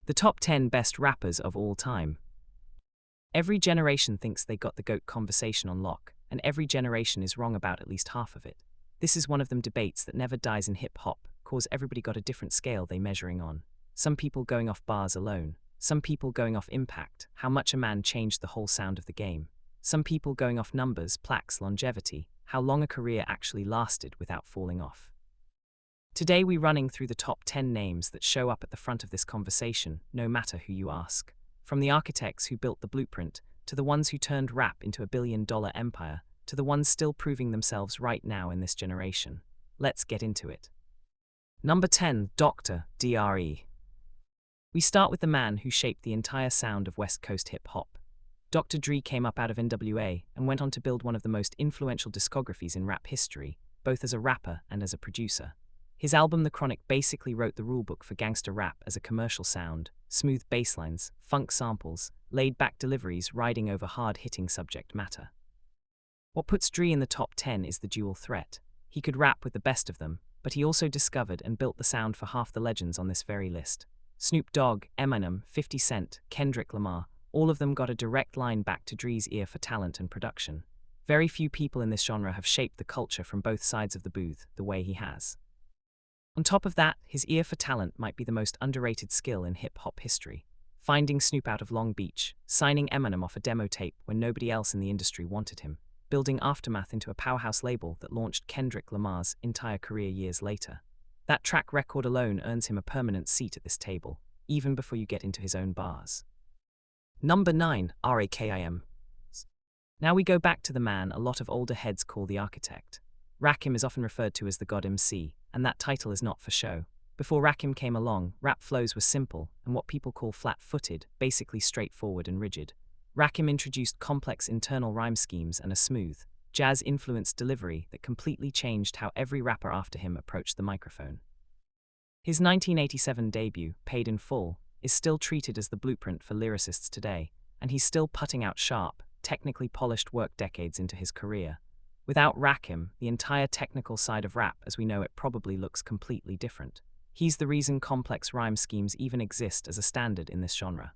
The top 10 best rappers of all time. Every generation thinks they got the GOAT conversation on lock, and every generation is wrong about at least half of it. This is one of them debates that never dies in hip-hop, cause everybody got a different scale they measuring on. Some people going off bars alone, some people going off impact, how much a man changed the whole sound of the game. Some people going off numbers, plaques, longevity, how long a career actually lasted without falling off. Today we're running through the top 10 names that show up at the front of this conversation, no matter who you ask. From the architects who built the blueprint, to the ones who turned rap into a billion-dollar empire, to the ones still proving themselves right now in this generation. Let's get into it. Number 10, Dr. Dre. We start with the man who shaped the entire sound of West Coast hip-hop. Dr. Dre came up out of NWA and went on to build one of the most influential discographies in rap history, both as a rapper and as a producer. His album The Chronic basically wrote the rulebook for gangster rap as a commercial sound, smooth basslines, funk samples, laid-back deliveries riding over hard-hitting subject matter. What puts Dre in the top 10 is the dual threat. He could rap with the best of them, but he also discovered and built the sound for half the legends on this very list. Snoop Dogg, Eminem, 50 Cent, Kendrick Lamar, all of them got a direct line back to Dre's ear for talent and production. Very few people in this genre have shaped the culture from both sides of the booth the way he has. On top of that, his ear for talent might be the most underrated skill in hip-hop history. Finding Snoop out of Long Beach, signing Eminem off a demo tape when nobody else in the industry wanted him, building Aftermath into a powerhouse label that launched Kendrick Lamar's entire career years later. That track record alone earns him a permanent seat at this table, even before you get into his own bars. Number 9, Rakim. Now we go back to the man a lot of older heads call the architect. Rakim is often referred to as the God MC, and that title is not for show. Before Rakim came along, rap flows were simple and what people call flat-footed, basically straightforward and rigid. Rakim introduced complex internal rhyme schemes and a smooth, jazz-influenced delivery that completely changed how every rapper after him approached the microphone. His 1987 debut, Paid in Full, is still treated as the blueprint for lyricists today, and he's still putting out sharp, technically polished work decades into his career. Without Rakim, the entire technical side of rap as we know it probably looks completely different. He's the reason complex rhyme schemes even exist as a standard in this genre.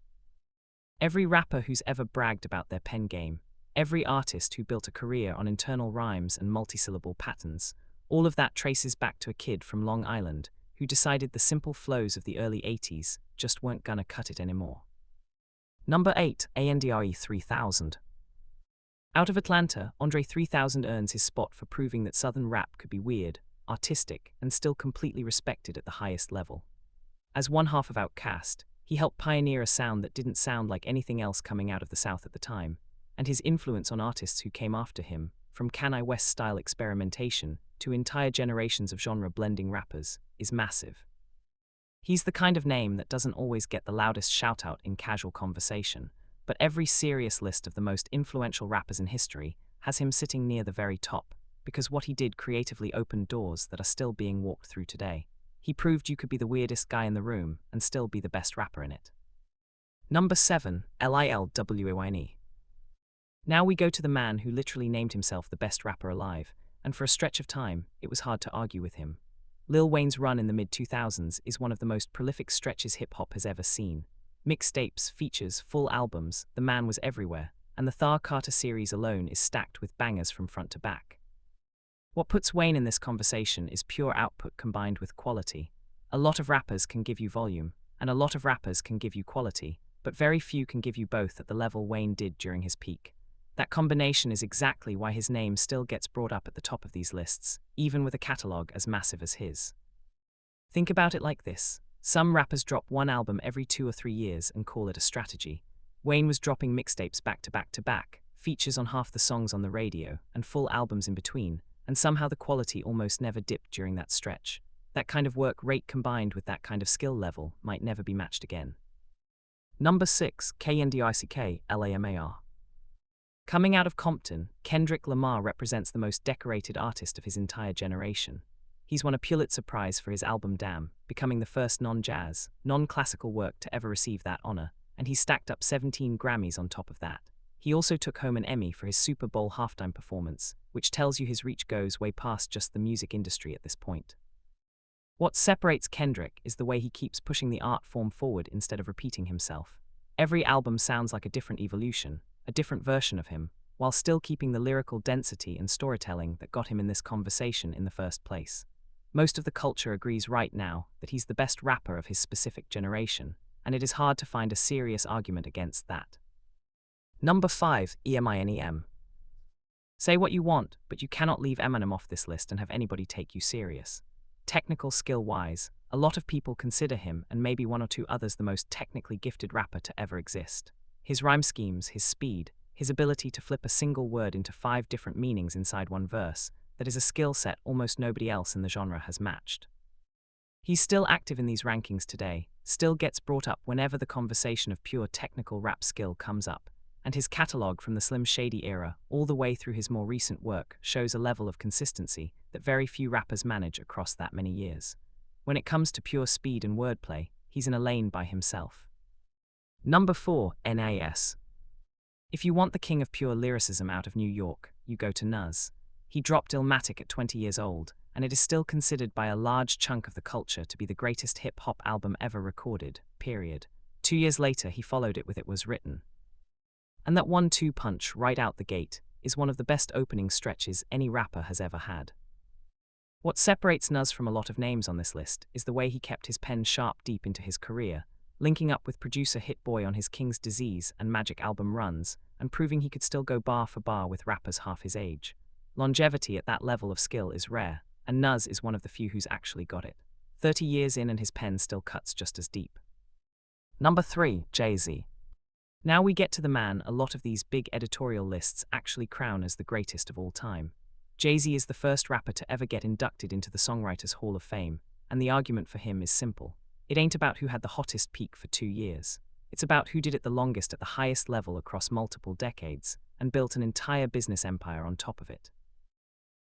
Every rapper who's ever bragged about their pen game, every artist who built a career on internal rhymes and multisyllable patterns, all of that traces back to a kid from Long Island who decided the simple flows of the early 80s just weren't gonna cut it anymore. Number 8, Andre 3000. Out of Atlanta, Andre 3000 earns his spot for proving that Southern rap could be weird, artistic, and still completely respected at the highest level. As one half of Outkast, he helped pioneer a sound that didn't sound like anything else coming out of the South at the time, and his influence on artists who came after him, from Kanye West-style experimentation to entire generations of genre-blending rappers, is massive. He's the kind of name that doesn't always get the loudest shout-out in casual conversation, but every serious list of the most influential rappers in history has him sitting near the very top, because what he did creatively opened doors that are still being walked through today. He proved you could be the weirdest guy in the room and still be the best rapper in it. Number 7, Lil Wayne. Now we go to the man who literally named himself the best rapper alive, and for a stretch of time, it was hard to argue with him. Lil Wayne's run in the mid-2000s is one of the most prolific stretches hip-hop has ever seen. Mixtapes, features, full albums, the man was everywhere, and the Thar Carter series alone is stacked with bangers from front to back. What puts Wayne in this conversation is pure output combined with quality. A lot of rappers can give you volume, and a lot of rappers can give you quality, but very few can give you both at the level Wayne did during his peak. That combination is exactly why his name still gets brought up at the top of these lists, even with a catalogue as massive as his. Think about it like this. Some rappers drop one album every 2 or 3 years and call it a strategy. Wayne was dropping mixtapes back to back to back, features on half the songs on the radio, and full albums in between, and somehow the quality almost never dipped during that stretch. That kind of work rate combined with that kind of skill level might never be matched again. Number 6, Kendrick Lamar. Coming out of Compton, Kendrick Lamar represents the most decorated artist of his entire generation. He's won a Pulitzer Prize for his album Damn, becoming the first non-jazz, non-classical work to ever receive that honor, and he stacked up 17 Grammys on top of that. He also took home an Emmy for his Super Bowl halftime performance, which tells you his reach goes way past just the music industry at this point. What separates Kendrick is the way he keeps pushing the art form forward instead of repeating himself. Every album sounds like a different evolution, a different version of him, while still keeping the lyrical density and storytelling that got him in this conversation in the first place. Most of the culture agrees right now that he's the best rapper of his specific generation, and it is hard to find a serious argument against that. Number 5, Eminem. Say what you want, but you cannot leave Eminem off this list and have anybody take you serious. Technical skill-wise, a lot of people consider him, and maybe one or two others, the most technically gifted rapper to ever exist. His rhyme schemes, his speed, his ability to flip a single word into 5 different meanings inside one verse, that is a skill set almost nobody else in the genre has matched. He's still active in these rankings today, still gets brought up whenever the conversation of pure technical rap skill comes up, and his catalogue from the Slim Shady era all the way through his more recent work shows a level of consistency that very few rappers manage across that many years. When it comes to pure speed and wordplay, he's in a lane by himself. Number 4, Nas. If you want the king of pure lyricism out of New York, you go to Nas. He dropped Illmatic at 20 years old, and it is still considered by a large chunk of the culture to be the greatest hip-hop album ever recorded, period. 2 years later, he followed it with It Was Written. And that 1-2 punch right out the gate is one of the best opening stretches any rapper has ever had. What separates Nas from a lot of names on this list is the way he kept his pen sharp deep into his career, linking up with producer Hit Boy on his King's Disease and Magic album runs, and proving he could still go bar for bar with rappers half his age. Longevity at that level of skill is rare, and Nas is one of the few who's actually got it. 30 years in and his pen still cuts just as deep. Number 3, Jay-Z. Now we get to the man a lot of these big editorial lists actually crown as the greatest of all time. Jay-Z is the first rapper to ever get inducted into the Songwriters Hall of Fame, and the argument for him is simple. It ain't about who had the hottest peak for 2 years. It's about who did it the longest at the highest level across multiple decades, and built an entire business empire on top of it.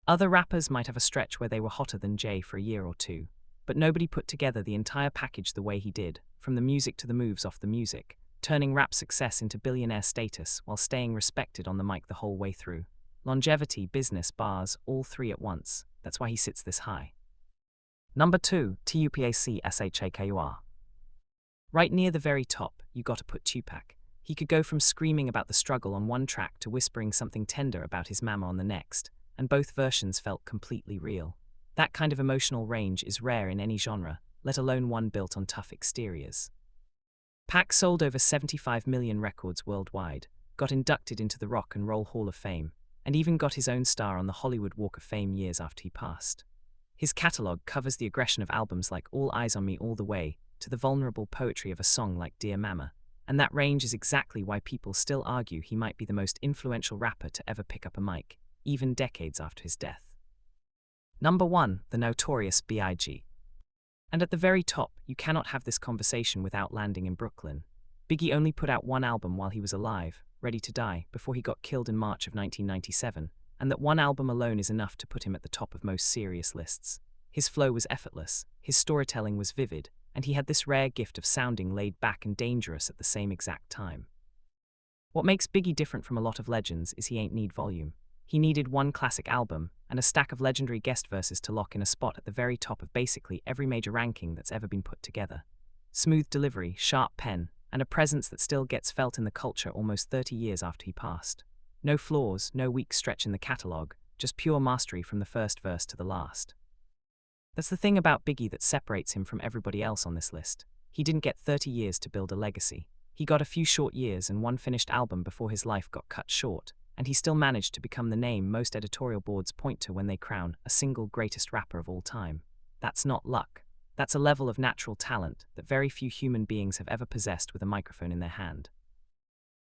Other rappers might have a stretch where they were hotter than Jay for a year or two, but nobody put together the entire package the way he did, from the music to the moves off the music, turning rap success into billionaire status while staying respected on the mic the whole way through. Longevity, business, bars, all 3 at once. That's why he sits this high. Number 2, Tupac Shakur. Right near the very top, you gotta put Tupac. He could go from screaming about the struggle on one track to whispering something tender about his mama on the next, and both versions felt completely real. That kind of emotional range is rare in any genre, let alone one built on tough exteriors. Pac sold over 75 million records worldwide, got inducted into the Rock and Roll Hall of Fame, and even got his own star on the Hollywood Walk of Fame years after he passed. His catalogue covers the aggression of albums like All Eyes on Me all the way to the vulnerable poetry of a song like Dear Mama, and that range is exactly why people still argue he might be the most influential rapper to ever pick up a mic, even decades after his death. Number 1, the Notorious B.I.G. And at the very top, you cannot have this conversation without landing in Brooklyn. Biggie only put out one album while he was alive, Ready to Die, before he got killed in March of 1997, and that one album alone is enough to put him at the top of most serious lists. His flow was effortless, his storytelling was vivid, and he had this rare gift of sounding laid back and dangerous at the same exact time. What makes Biggie different from a lot of legends is he ain't need volume. He needed one classic album and a stack of legendary guest verses to lock in a spot at the very top of basically every major ranking that's ever been put together. Smooth delivery, sharp pen, and a presence that still gets felt in the culture almost 30 years after he passed. No flaws, no weak stretch in the catalogue, just pure mastery from the first verse to the last. That's the thing about Biggie that separates him from everybody else on this list. He didn't get 30 years to build a legacy. He got a few short years and one finished album before his life got cut short, and he still managed to become the name most editorial boards point to when they crown a single greatest rapper of all time. That's not luck. That's a level of natural talent that very few human beings have ever possessed with a microphone in their hand.